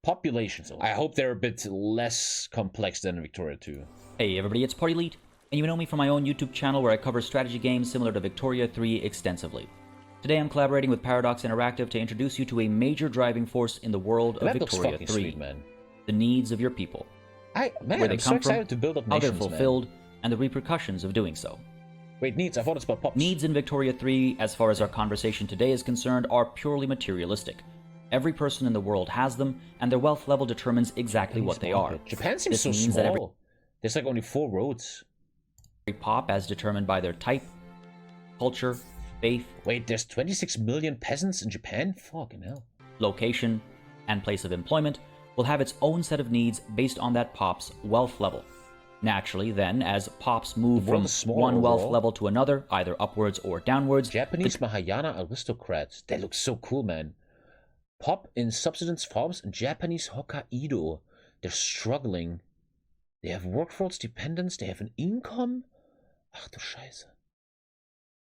Populations. I hope they're a bit less complex than Victoria 2. Hey everybody, it's Party Lead, and you know me from my own YouTube channel where I cover strategy games similar to Victoria 3 extensively. Today I'm collaborating with Paradox Interactive to introduce you to a major driving force in the world of Victoria 3. Sweet, man. The needs of your people. Where they I'm so excited to build up nations, how they're fulfilled, and the repercussions of doing so. Wait, needs? I thought it's about pops. Needs in Victoria 3, as far as our conversation today is concerned, are purely materialistic. Every person in the world has them, and their wealth level determines exactly what they are. Japan seems so small. There's like only 4 roads. Every pop, as determined by their type, culture, faith... Wait, there's 26 million peasants in Japan? Fucking hell. Location, and place of employment will have its own set of needs based on that pop's wealth level. Naturally, then, as pops move from one wealth level to another, either upwards or downwards... Japanese Mahayana aristocrats. They look so cool, man. Pop in subsistence farms and Japanese Hokkaido. They're struggling. They have workforce dependence. They have an income. Ach du Scheiße.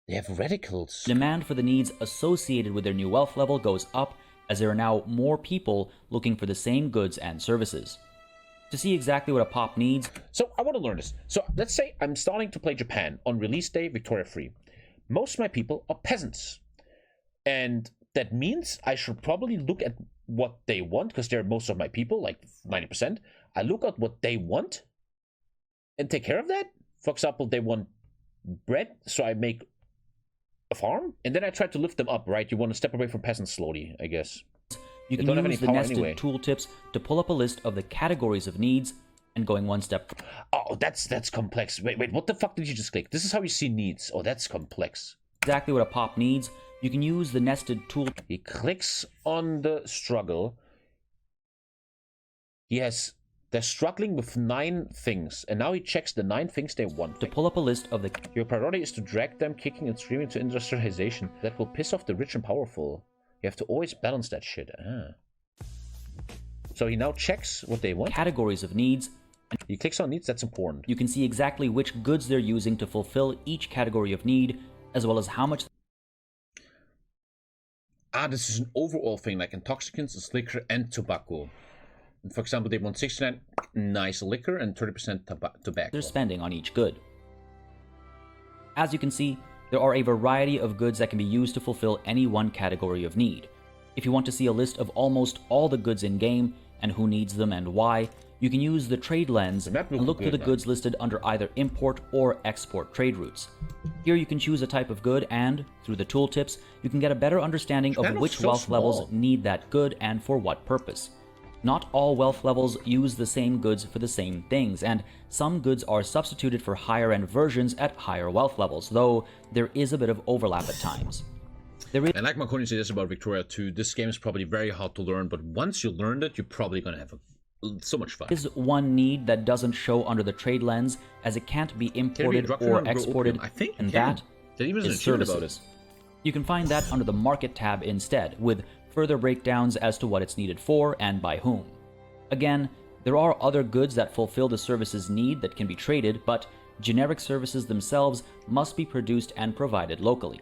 They have radicals. Demand for the needs associated with their new wealth level goes up as there are now more people looking for the same goods and services. To see exactly what a pop needs... So I want to learn this. So let's say I'm starting to play Japan on release day, Victoria 3. Most of my people are peasants. And that means I should probably look at what they want, because they're most of my people, like 90%. I look at what they want and take care of that. For example, they want bread, so I make a farm, and then I try to lift them up, right? You want to step away from peasants slowly, I guess. You can use the nested tooltips to pull up a list of the categories of needs, and going one step... Oh, that's complex. Wait, what the fuck did you just click? This is how you see needs. Oh, that's complex. Exactly what a pop needs. You can use the nested tool... He clicks on the struggle. They're struggling with 9 things, and now he checks the 9 things they want. To pull up a list of the... Your priority is to drag them kicking and screaming to industrialization. That will piss off the rich and powerful. You have to always balance that shit. So he now checks what they want. Categories of needs. He clicks on needs, that's important. You can see exactly which goods they're using to fulfill each category of need, as well as how much... This is an overall thing, like intoxicants, liquor, and tobacco. For example, they want 69 nice liquor and 30% tobacco. They're spending on each good. As you can see, there are a variety of goods that can be used to fulfill any one category of need. If you want to see a list of almost all the goods in-game, and who needs them and why, you can use the trade lens and look through the goods listed under either import or export trade routes. Here you can choose a type of good and, through the tooltips, you can get a better understanding of which wealth levels need that good and for what purpose. Not all wealth levels use the same goods for the same things, and some goods are substituted for higher-end versions at higher wealth levels, though there is a bit of overlap at times. And like Marconi said this about Victoria 2, this game is probably very hard to learn, but once you learn it, you're probably going to have so much fun. Is one need that doesn't show under the trade lens, as it can't be imported or exported, and that is services. You can find that under the Market tab instead, with further breakdowns as to what it's needed for and by whom. Again, there are other goods that fulfill the services need that can be traded, but generic services themselves must be produced and provided locally.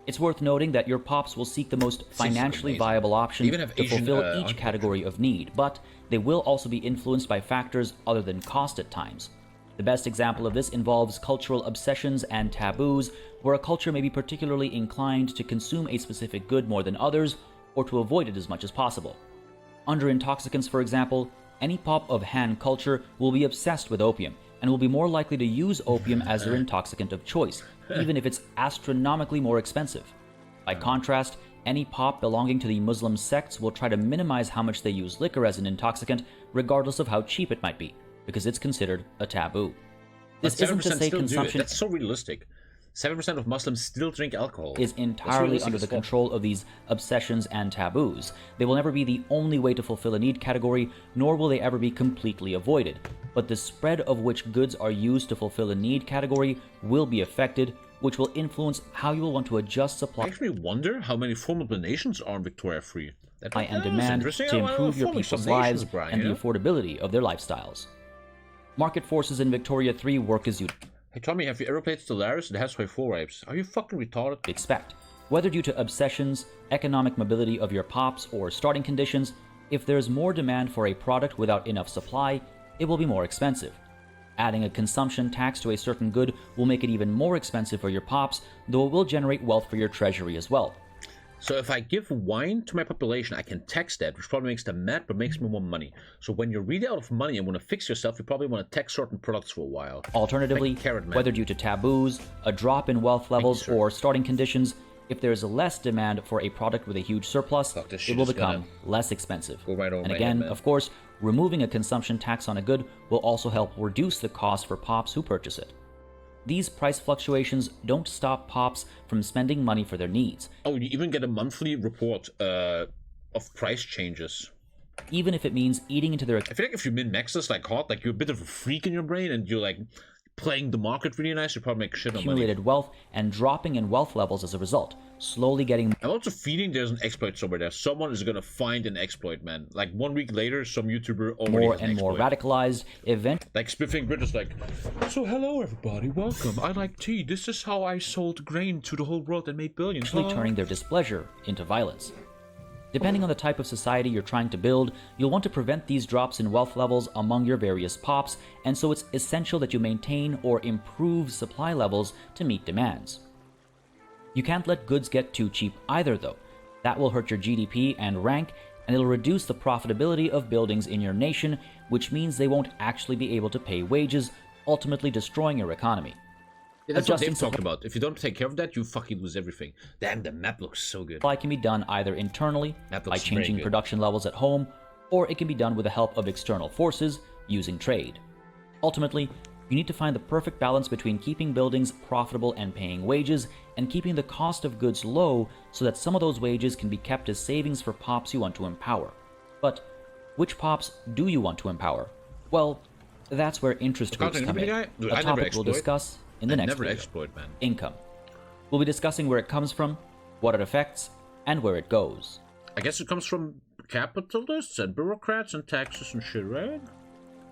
It's worth noting that your pops will seek the most financially viable option to fulfill each category of need, but they will also be influenced by factors other than cost at times. The best example of this involves cultural obsessions and taboos, where a culture may be particularly inclined to consume a specific good more than others, or to avoid it as much as possible. Under intoxicants, for example, any pop of Han culture will be obsessed with opium, and will be more likely to use opium as their intoxicant of choice, even if it's astronomically more expensive. By contrast, any pop belonging to the Muslim sects will try to minimize how much they use liquor as an intoxicant, regardless of how cheap it might be, because it's considered a taboo. This isn't to say consumption... That's so realistic. 7% of Muslims still drink alcohol. Is entirely under the control of these obsessions and taboos. They will never be the only way to fulfill a need category, nor will they ever be completely avoided. But the spread of which goods are used to fulfill a need category will be affected, which will influence how you will want to adjust supply. I actually wonder how many formidable nations are in Victoria 3. And demand to improve your people's lives and the affordability of their lifestyles. Market forces in Victoria 3 work as you'd Hey Tommy, have you ever played Stellaris? It has HOI4 wipes. Are you fucking retarded? expect. Whether due to obsessions, economic mobility of your pops, or starting conditions, If there's more demand for a product without enough supply, it will be more expensive. Adding a consumption tax to a certain good will make it even more expensive for your pops, though it will generate wealth for your treasury as well. So if I give wine to my population, I can tax that, which probably makes them mad, but makes me more money. So when you're really out of money and want to fix yourself, you probably want to tax certain products for a while. Alternatively, like whether due to taboos, a drop in wealth levels, or starting conditions, if there is less demand for a product with a huge surplus, it will become less expensive. And again, of course, removing a consumption tax on a good will also help reduce the cost for pops who purchase it. These price fluctuations don't stop pops from spending money for their needs. Oh, you even get a monthly report of price changes. Even if it means eating into their... I feel like if you min-max this like hard, like you're a bit of a freak in your brain and you're like playing the market really nice, you probably make shit on money. Accumulated wealth and dropping in wealth levels as a result, slowly getting... I'm also feeling there's an exploit somewhere there. Someone is gonna find an exploit, man. Like 1 week later, some YouTuber already more has an and more radicalized event. Like Spiffing Brit is like, so hello everybody, welcome. I like tea. This is how I sold grain to the whole world and made billions. Actually turning their displeasure into violence. Depending on the type of society you're trying to build, you'll want to prevent these drops in wealth levels among your various pops, and so it's essential that you maintain or improve supply levels to meet demands. You can't let goods get too cheap either though. That will hurt your GDP and rank, and it'll reduce the profitability of buildings in your nation, which means they won't actually be able to pay wages, ultimately destroying your economy. Yeah, that's what they've talked about. If you don't take care of that, you fucking lose everything. Damn, the map looks so good. Supply can be done either internally, by changing production levels at home, or it can be done with the help of external forces, using trade. Ultimately, you need to find the perfect balance between keeping buildings profitable and paying wages, and keeping the cost of goods low so that some of those wages can be kept as savings for pops you want to empower. But which pops do you want to empower? Well, that's where interest groups come in, a topic we'll discuss in the next video. Income. We'll be discussing where it comes from, what it affects, and where it goes. I guess it comes from capitalists and bureaucrats and taxes and shit, right?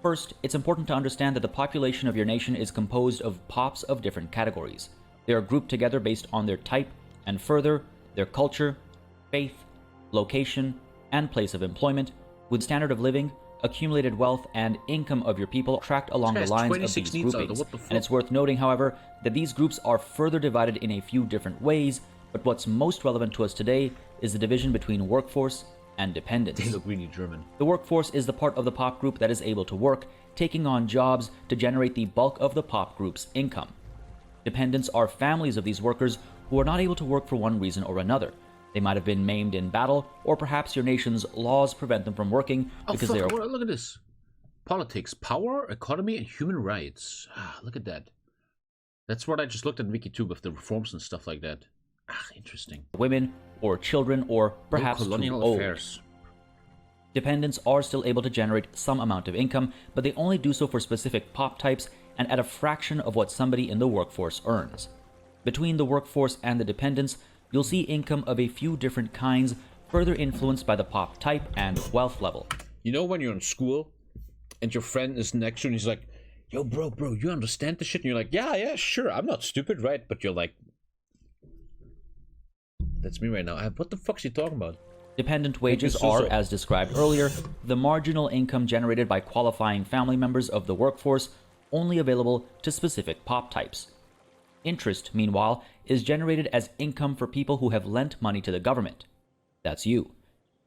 First, it's important to understand that the population of your nation is composed of pops of different categories. They are grouped together based on their type, and further, their culture, faith, location, and place of employment, with standard of living, accumulated wealth, and income of your people tracked along the lines of these groupings. And it's worth noting, however, that these groups are further divided in a few different ways, but what's most relevant to us today is the division between workforce and dependence. They look really German. The workforce is the part of the pop group that is able to work, taking on jobs to generate the bulk of the pop group's income. Dependents are families of these workers who are not able to work for one reason or another. They might have been maimed in battle, or perhaps your nation's laws prevent them from working because they are... Oh, look at this. Politics, power, economy, and human rights. Ah, look at that. That's what I just looked at Wiki too with the reforms and stuff like that. Ah, interesting. Women, or children, or perhaps colonial too old. affairs. Dependents are still able to generate some amount of income, but they only do so for specific pop types and at a fraction of what somebody in the workforce earns. Between the workforce and the dependents, you'll see income of a few different kinds, further influenced by the pop type and wealth level. You know when you're in school and your friend is next to you and he's like, yo bro, you understand the shit? And you're like, yeah, sure, I'm not stupid, right? But you're like, that's me right now. What the fuck's he talking about? Dependent wages are, as described earlier, the marginal income generated by qualifying family members of the workforce, only available to specific pop types. Interest, meanwhile, is generated as income for people who have lent money to the government. That's you.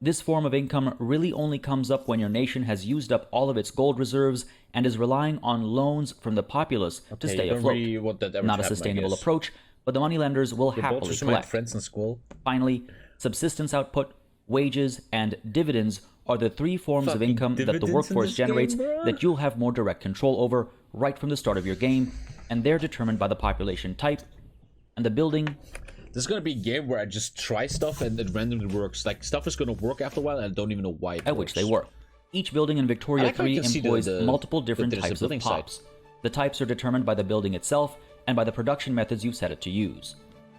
This form of income really only comes up when your nation has used up all of its gold reserves and is relying on loans from the populace to stay afloat. Not a sustainable approach, but the moneylenders will happily collect. Friends in school. Finally, subsistence output, wages, and dividends are the three forms of income that the workforce generates that you'll have more direct control over right from the start of your game, and they're determined by the population type and the building. This is going to be a game where I just try stuff and it randomly works. Like, stuff is going to work after a while and I don't even know why it at works. Which they work. Each building in Victoria 3 employs multiple different types of pops. The types are determined by the building itself and by the production methods you've set it to use.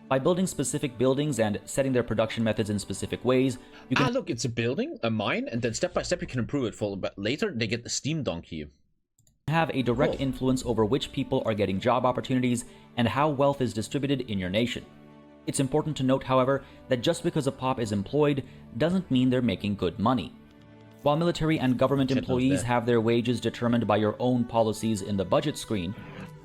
By building specific buildings and setting their production methods in specific ways, you can... look, it's a building, a mine, and then step by step you can improve it. But later, they get the steam donkey. Have a direct influence over which people are getting job opportunities and how wealth is distributed in your nation. It's important to note, however, that just because a pop is employed doesn't mean they're making good money. While military and government employees have their wages determined by your own policies in the budget screen,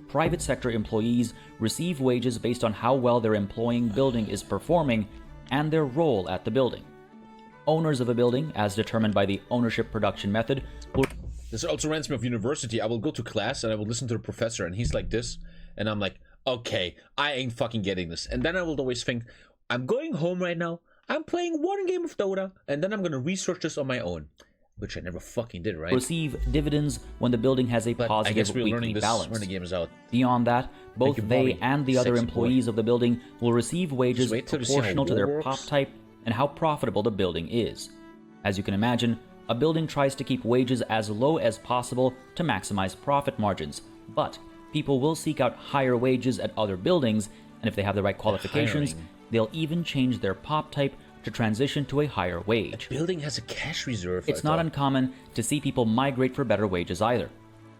private sector employees receive wages based on how well their employing building is performing and their role at the building. Owners of a building, as determined by the ownership production method, will... This also reminds me of university. I will go to class and I will listen to the professor and he's like this, and I'm like, okay, I ain't fucking getting this. And then I will always think, I'm going home right now, I'm playing one game of Dota, and then I'm gonna research this on my own. Which I never fucking did, right? Receive dividends when the building has a positive weekly balance. When the game is out. Beyond that, both they and the other employees of the building will receive wages proportional to their pop type and how profitable the building is. As you can imagine, a building tries to keep wages as low as possible to maximize profit margins, but people will seek out higher wages at other buildings, and if they have the right qualifications, they'll even change their pop type to transition to a higher wage. The building has a cash reserve. It's not uncommon to see people migrate for better wages either.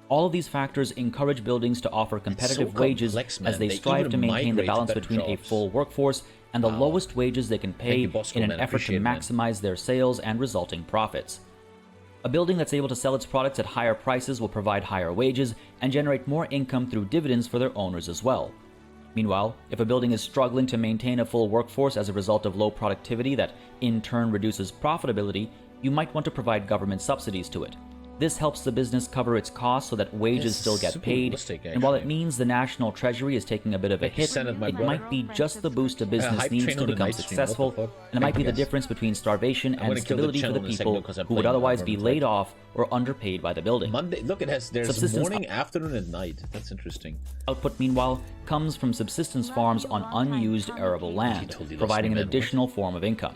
All of these factors encourage buildings to offer competitive wages as they strive to maintain the balance between a full workforce and the lowest wages they can pay in an effort to maximize their sales and resulting profits. A building that's able to sell its products at higher prices will provide higher wages and generate more income through dividends for their owners as well. Meanwhile, if a building is struggling to maintain a full workforce as a result of low productivity that in turn reduces profitability, you might want to provide government subsidies to it. This helps the business cover its costs so that wages still get paid, and while it means the national treasury is taking a bit of a hit, it might be just the boost a business needs to become successful, and it might be the difference between starvation and stability for the people who would otherwise be laid off or underpaid by the building. Monday, look, there's morning, afternoon, and night. That's interesting. Output, meanwhile, comes from subsistence farms on unused arable land, providing an additional form of income.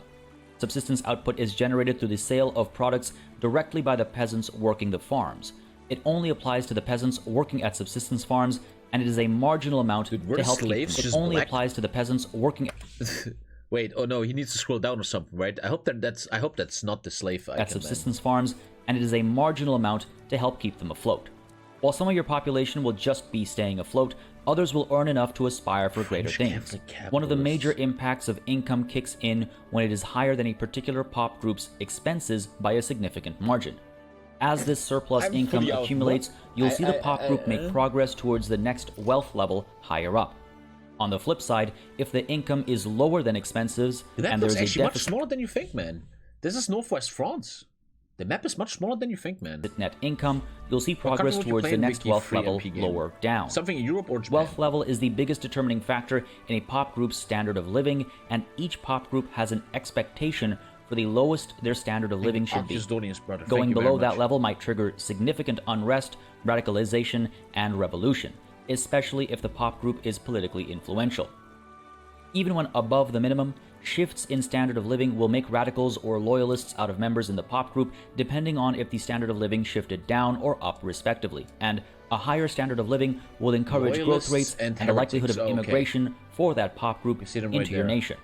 Subsistence output is generated through the sale of products directly by the peasants working the farms. It only applies to the peasants working at subsistence farms, and it is a marginal amount to help keep. It only applies to the peasants working. Wait, oh no, he needs to scroll down or something, right? I hope that's not the slave icon, at subsistence farms, and it is a marginal amount to help keep them afloat. While some of your population will just be staying afloat, others will earn enough to aspire for greater things. One of the major impacts of income kicks in when it is higher than a particular pop group's expenses by a significant margin. As this surplus income accumulates, you'll see the pop group make progress towards the next wealth level higher up. On the flip side, if the income is lower than expenses, and there's a deficit... much smaller than you think, man. This is Northwest France. The map is much smaller than you think, man. Net income, you'll see progress towards the next wealth level lower down. Something in Europe or Japan. Wealth level is the biggest determining factor in a pop group's standard of living, and each pop group has an expectation for the lowest their standard of living should be. Going below that level might trigger significant unrest, radicalization, and revolution, especially if the pop group is politically influential. Even when above the minimum, shifts in standard of living will make radicals or loyalists out of members in the pop group, depending on if the standard of living shifted down or up respectively, and a higher standard of living will encourage growth rates and the likelihood of immigration for that pop group into your nation.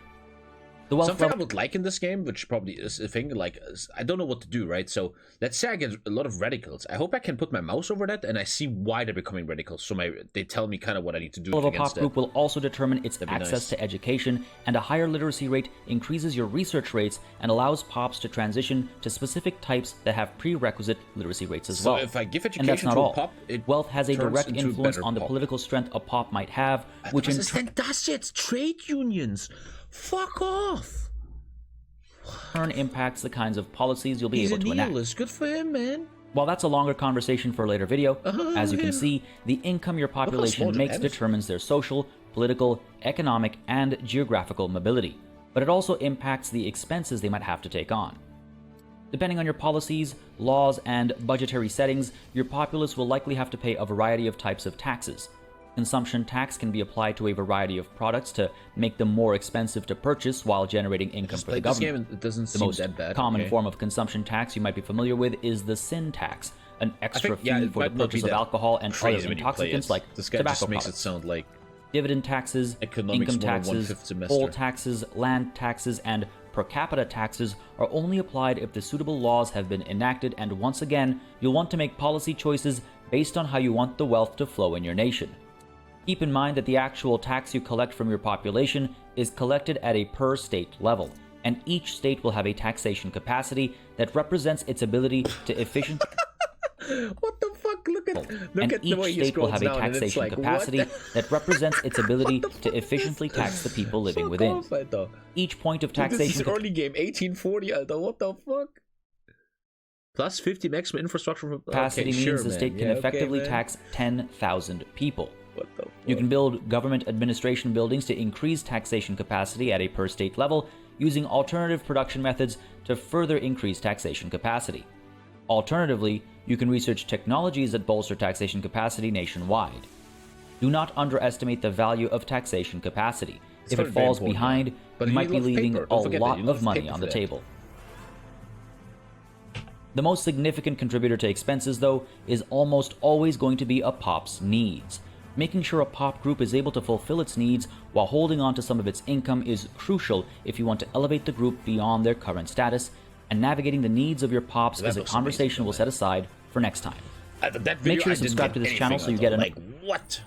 Something I would like in this game, which probably is a thing, like, I don't know what to do, right? So, let's say I get a lot of radicals. I hope I can put my mouse over that, and I see why they're becoming radicals, so they tell me kind of what I need to do against that. A pop group will also determine its access to education, and a higher literacy rate increases your research rates and allows pops to transition to specific types that have prerequisite literacy rates as well. So if I give education to a pop, wealth has a direct influence on the political strength a pop might have, which in turn... That's it! Trade unions! Fuck off! Turn impacts the kinds of policies you'll be able to enact. He's a good for him, man. While that's a longer conversation for a later video, as you can see, the income your population makes determines their social, political, economic, and geographical mobility, but it also impacts the expenses they might have to take on. Depending on your policies, laws, and budgetary settings, your populace will likely have to pay a variety of types of taxes. Consumption tax can be applied to a variety of products to make them more expensive to purchase while generating income for the government. It doesn't the most common form of consumption tax you might be familiar with is the sin tax, an extra fee for the purchase of alcohol and other intoxicants like tobacco makes products. It sound like dividend taxes, income taxes, poll taxes, land taxes, and per capita taxes are only applied if the suitable laws have been enacted, and once again, you'll want to make policy choices based on how you want the wealth to flow in your nation. Keep in mind that the actual tax you collect from your population is collected at a per-state level, and each state will have a taxation capacity that represents its ability to efficiently... What the fuck? Look at the way he scrolls down, and it's like, capacity that represents its ability to efficiently tax the people living within. Each point of taxation... This is early game, 1840, Alter. What the fuck? Plus 50 maximum infrastructure capacity means the state can effectively tax 10,000 people. What the fuck? You can build government administration buildings to increase taxation capacity at a per-state level, using alternative production methods to further increase taxation capacity. Alternatively, you can research technologies that bolster taxation capacity nationwide. Do not underestimate the value of taxation capacity. If it falls behind, you might be leaving a lot of money on the table. The most significant contributor to expenses, though, is almost always going to be a pop's needs. Making sure a pop group is able to fulfill its needs while holding on to some of its income is crucial if you want to elevate the group beyond their current status, and navigating the needs of your pops is a conversation we'll set aside for next time. Make sure to subscribe to this channel so you get what?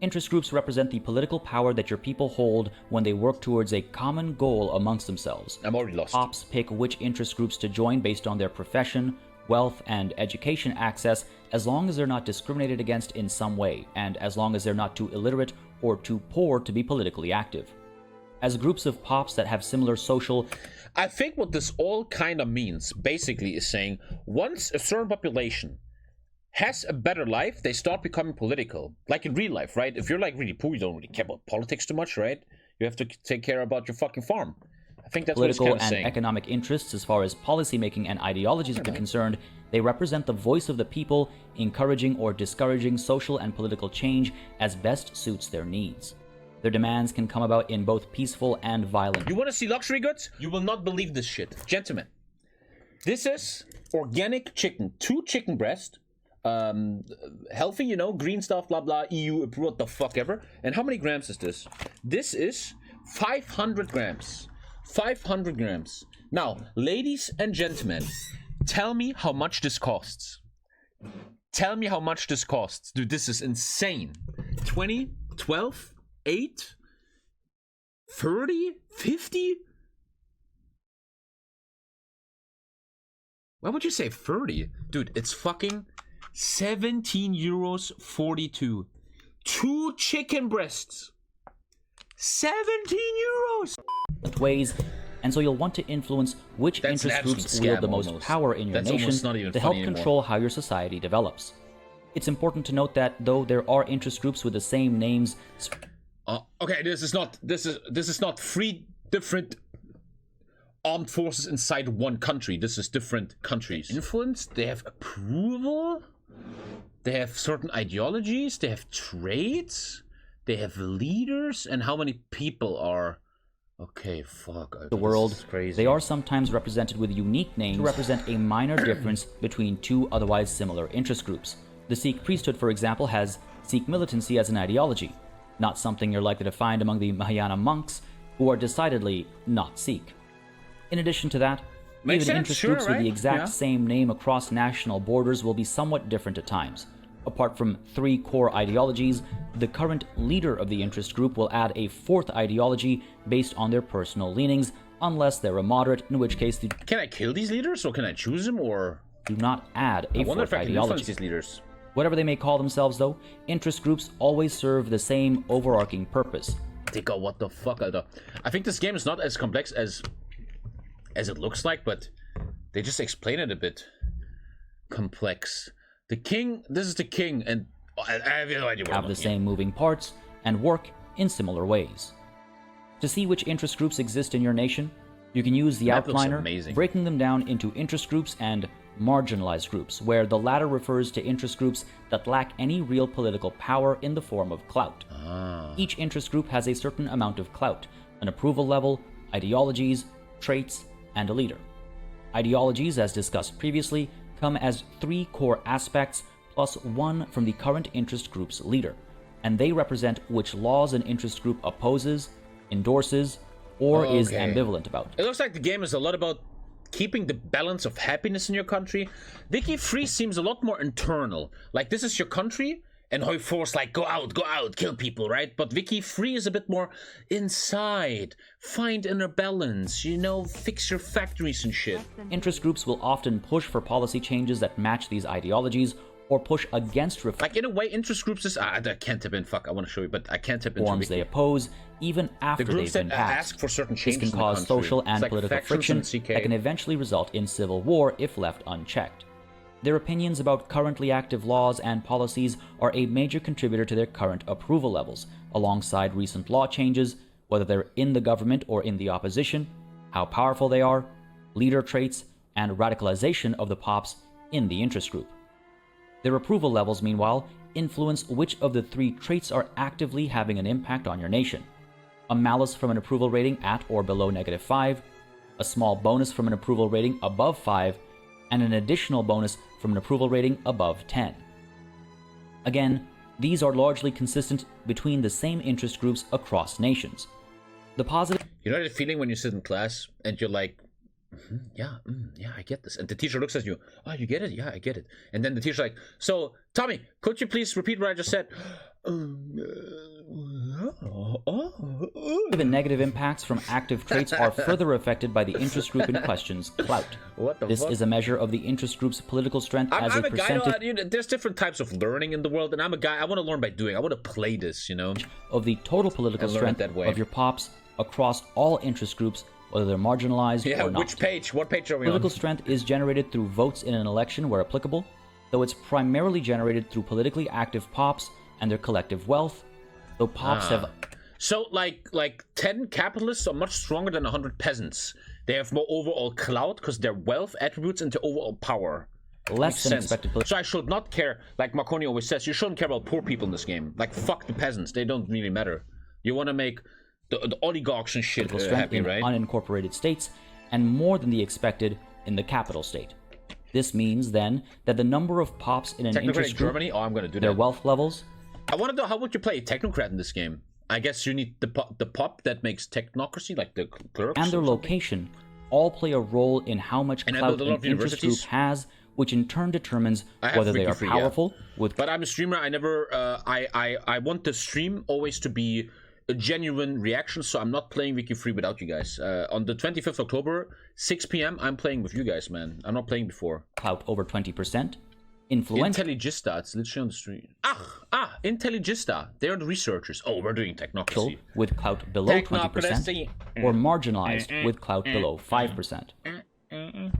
Interest groups represent the political power that your people hold when they work towards a common goal amongst themselves. I'm already lost. Pops pick which interest groups to join based on their profession, wealth, and education access, as long as they're not discriminated against in some way, and as long as they're not too illiterate or too poor to be politically active. As groups of pops that have similar social... I think what this all kind of means, basically, is saying, once a certain population has a better life, they start becoming political. Like in real life, right? If you're like really poor, you don't really care about politics too much, right? You have to take care about your fucking farm. I think that's political what it's kind of and saying. Economic interests, as far as policymaking and ideologies are concerned, they represent the voice of the people, encouraging or discouraging social and political change as best suits their needs. Their demands can come about in both peaceful and violent. You want to see luxury goods? You will not believe this shit. Gentlemen, this is organic chicken. 2 chicken breasts. Healthy, you know, green stuff, blah, blah, EU, what the fuck ever. And how many grams is this? This is 500 grams. 500 grams. Now, ladies and gentlemen, tell me how much this costs. Tell me how much this costs. Dude, this is insane. 20, 12, 8, 30, 50? Why would you say 30? Dude, it's fucking 17 euros 42. 2 chicken breasts. 17 euros! Ways, and so you'll want to influence which interest groups wield the most power in your nation to help control how your society develops. It's important to note that though there are interest groups with the same names... Okay, this is not 3 different armed forces inside one country. This is different countries. Influence, they have approval, they have certain ideologies, they have traits, they have leaders, and how many people are... Okay, fuck. The world, they are sometimes represented with unique names to represent a minor difference between 2 otherwise similar interest groups. The Sikh priesthood, for example, has Sikh militancy as an ideology, not something you're likely to find among the Mahayana monks, who are decidedly not Sikh. In addition to that, even interest groups with the exact same name across national borders will be somewhat different at times. Apart from 3 core ideologies, the current leader of the interest group will add a 4th ideology based on their personal leanings, unless they're a moderate, in which case... Can I kill these leaders, or can I choose them, or... Do not add a 4th ideology. These leaders. Whatever they may call themselves, though, interest groups always serve the same overarching purpose. Tika, what the fuck, Alter? I think this game is not as complex as it looks like, but they just explain it a bit complex. The king, this is the king, and I have no idea what have the same moving parts and work in similar ways. To see which interest groups exist in your nation, you can use the outliner, breaking them down into interest groups and marginalized groups, where the latter refers to interest groups that lack any real political power in the form of clout. Each interest group has a certain amount of clout, an approval level, ideologies, traits, and a leader. Ideologies, as discussed previously, come as 3 core aspects plus 1 from the current interest group's leader, and they represent which laws an interest group opposes, endorses, or is ambivalent about. It looks like the game is a lot about keeping the balance of happiness in your country. Vicky 3 seems a lot more internal. Like, this is your country, And HOI4's like, go out, kill people, right? But Vicky 3 is a bit more inside. Find inner balance, you know, fix your factories and shit. Interest groups will often push for policy changes that match these ideologies or push against reform. Like, in a way, interest groups is... I can't tip in, fuck, I want to show you, but I can't tip in. Forms they oppose, even after they've been passed. Ask for certain changes. This can cause social and political friction that can eventually result in civil war if left unchecked. Their opinions about currently active laws and policies are a major contributor to their current approval levels, alongside recent law changes, whether they're in the government or in the opposition, how powerful they are, leader traits, and radicalization of the pops in the interest group. Their approval levels, meanwhile, influence which of the three traits are actively having an impact on your nation. A malice from an approval rating at or below -5, a small bonus from an approval rating above 5, and an additional bonus from an approval rating above 10. Again, these are largely consistent between the same interest groups across nations. The positive... You know the feeling when you sit in class and you're like, yeah, I get this. And the teacher looks at you, oh, you get it? Yeah, I get it. And then the teacher's like, so, Tommy, could you please repeat what I just said? Even negative impacts from active traits are further affected by the interest group in question's clout. This is a measure of the interest group's political strength as a percentage... You know, there's different types of learning in the world, and I'm a guy, I want to learn by doing. I want to play this, you know? ...of the total political strength of your pops across all interest groups, whether they're marginalized or not. Which page? What page are we on? Political strength is generated through votes in an election where applicable, though it's primarily generated through politically active pops and their collective wealth, though pops have... So, like 10 capitalists are much stronger than 100 peasants. They have more overall clout because their wealth attributes into overall power. Less than expected. So I should not care, like Marconi always says, you shouldn't care about poor people in this game. Like, fuck the peasants, they don't really matter. You want to make the oligarchs and shit happy, right? Unincorporated states, and more than the expected in the capital state. This means, then, that the number of pops in an interest group, Germany? Oh, I'm gonna do their that. wealth levels... I want to know, how would you play a technocrat in this game? I guess you need the pop that makes technocracy, like the clerks. And their location all play a role in how much clout an interest group has, which in turn determines whether they are powerful. But I'm a streamer. I never. I want the stream always to be a genuine reaction, so I'm not playing Wiki Free without you guys. On the 25th October, 6 p.m., I'm playing with you guys, man. I'm not playing before. Clout over 20%. Influential. Intelligista, it's literally on the stream. Intelligista, they're the researchers. Oh, we're doing technocracy. With clout below 20%, or marginalized with clout below 5%.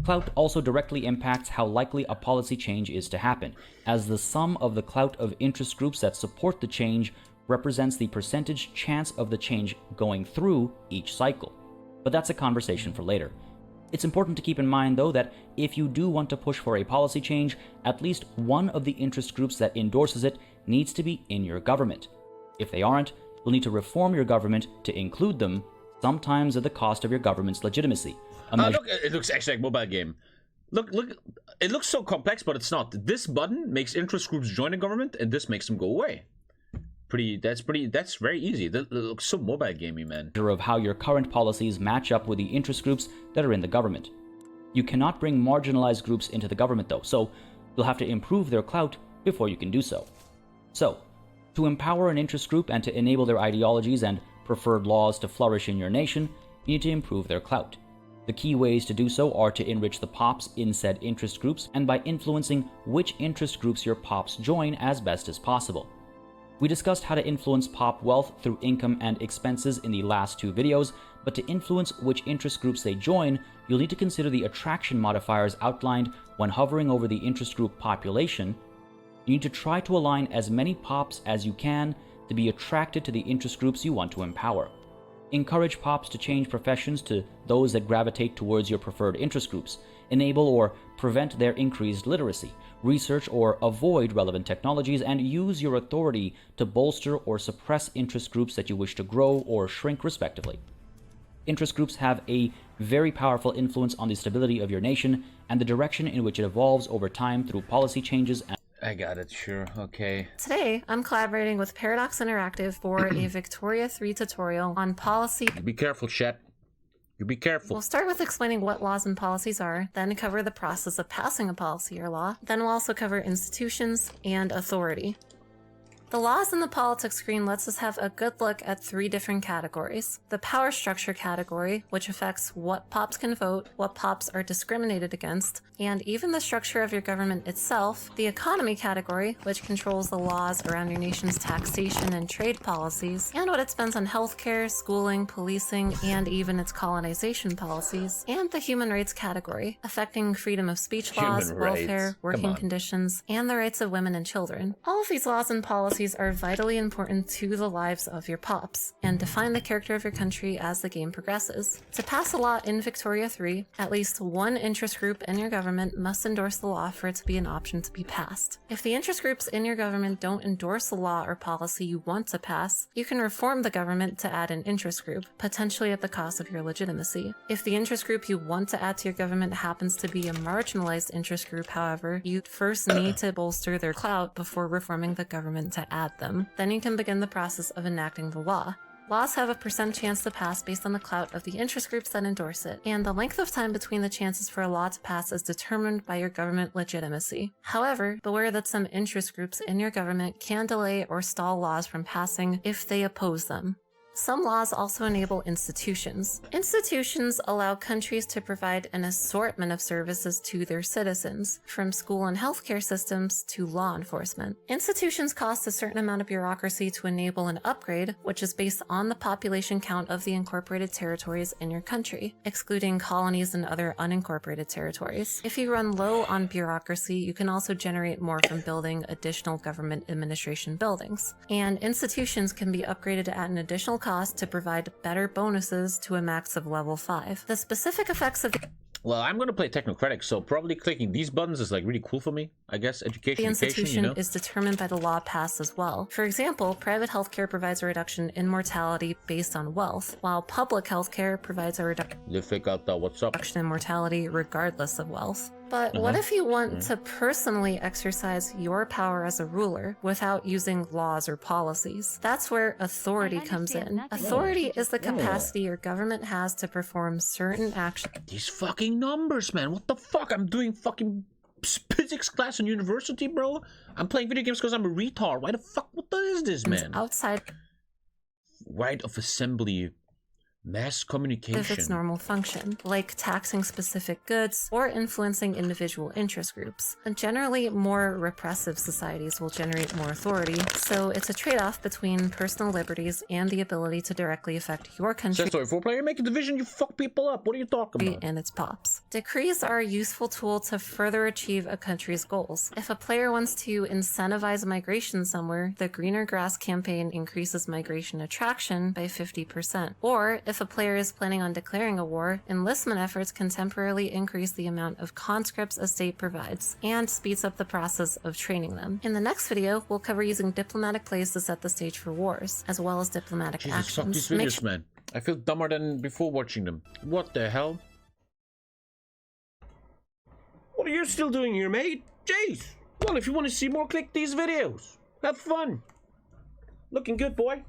Clout also directly impacts how likely a policy change is to happen, as the sum of the clout of interest groups that support the change represents the percentage chance of the change going through each cycle. But that's a conversation for later. It's important to keep in mind, though, that if you do want to push for a policy change, at least one of the interest groups that endorses it needs to be in your government. If they aren't, you'll need to reform your government to include them, sometimes at the cost of your government's legitimacy. Look, it looks actually like a mobile game. Look, it looks so complex, but it's not. This button makes interest groups join a government, and this makes them go away. That's very easy. That looks so mobile gamey, man. Of how your current policies match up with the interest groups that are in the government. You cannot bring marginalized groups into the government, though, so you'll have to improve their clout before you can do so. So, to empower an interest group and to enable their ideologies and preferred laws to flourish in your nation, you need to improve their clout. The key ways to do so are to enrich the pops in said interest groups and by influencing which interest groups your pops join as best as possible. We discussed how to influence pop wealth through income and expenses in the last two videos, but to influence which interest groups they join, you'll need to consider the attraction modifiers outlined when hovering over the interest group population. You need to try to align as many pops as you can to be attracted to the interest groups you want to empower. Encourage pops to change professions to those that gravitate towards your preferred interest groups, enable or prevent their increased literacy, research or avoid relevant technologies, and use your authority to bolster or suppress interest groups that you wish to grow or shrink respectively. Interest groups have a very powerful influence on the stability of your nation and the direction in which it evolves over time through policy changes and... I got it, sure, okay. Today, I'm collaborating with Paradox Interactive for a Victoria 3 tutorial on policy. Be careful, chat. You be careful. We'll start with explaining what laws and policies are, then cover the process of passing a policy or law. Then we'll also cover institutions and authority. The laws in the politics screen lets us have a good look at 3 different categories. The power structure category, which affects what pops can vote, what pops are discriminated against, and even the structure of your government itself. The economy category, which controls the laws around your nation's taxation and trade policies, and what it spends on healthcare, schooling, policing, and even its colonization policies. And the human rights category, affecting freedom of speech laws, welfare, working conditions, and the rights of women and children. All of these laws and policies are vitally important to the lives of your pops, and define the character of your country as the game progresses. To pass a law in Victoria 3, at least one interest group in your government must endorse the law for it to be an option to be passed. If the interest groups in your government don't endorse the law or policy you want to pass, you can reform the government to add an interest group, potentially at the cost of your legitimacy. If the interest group you want to add to your government happens to be a marginalized interest group, however, you first need to bolster their clout before reforming the government to add them. Then you can begin the process of enacting the law. Laws have a % chance to pass based on the clout of the interest groups that endorse it, and the length of time between the chances for a law to pass is determined by your government legitimacy. However, beware that some interest groups in your government can delay or stall laws from passing if they oppose them. Some laws also enable institutions. Institutions allow countries to provide an assortment of services to their citizens, from school and healthcare systems to law enforcement. Institutions cost a certain amount of bureaucracy to enable an upgrade, which is based on the population count of the incorporated territories in your country, excluding colonies and other unincorporated territories. If you run low on bureaucracy, you can also generate more from building additional government administration buildings. And institutions can be upgraded at an additional cost to provide better bonuses to a max of level 5. The specific effects of Well, I'm going to play technocratic, so probably clicking these buttons is like really cool for me. I guess education, the institution is determined by the law passed as well. For example, private healthcare provides a reduction in mortality based on wealth, while public healthcare provides a reduction in mortality regardless of wealth. But what if you want to personally exercise your power as a ruler without using laws or policies? That's where authority comes in. Authority is the capacity your government has to perform certain actions. These fucking numbers, man. What the fuck? I'm doing fucking physics class in university, bro. I'm playing video games because I'm a retard. Why the fuck? What is this, man? Outside right of assembly. Mass communication. Of its normal function, like taxing specific goods or influencing individual interest groups. And generally, more repressive societies will generate more authority, so it's a trade-off between personal liberties and the ability to directly affect your country. Sorry, for player, make a division, you fuck people up. What are you talking about? And its pops. Decrees are a useful tool to further achieve a country's goals. If a player wants to incentivize migration somewhere, the Greener Grass campaign increases migration attraction by 50%. Or, if a player is planning on declaring a war, enlistment efforts can temporarily increase the amount of conscripts a state provides, and speeds up the process of training them. In the next video, we'll cover using diplomatic plays to set the stage for wars, as well as diplomatic actions. Fuck these videos, man. I feel dumber than before watching them. What the hell? What are you still doing here, mate? Jeez! Well, if you want to see more, click these videos. Have fun. Looking good, boy.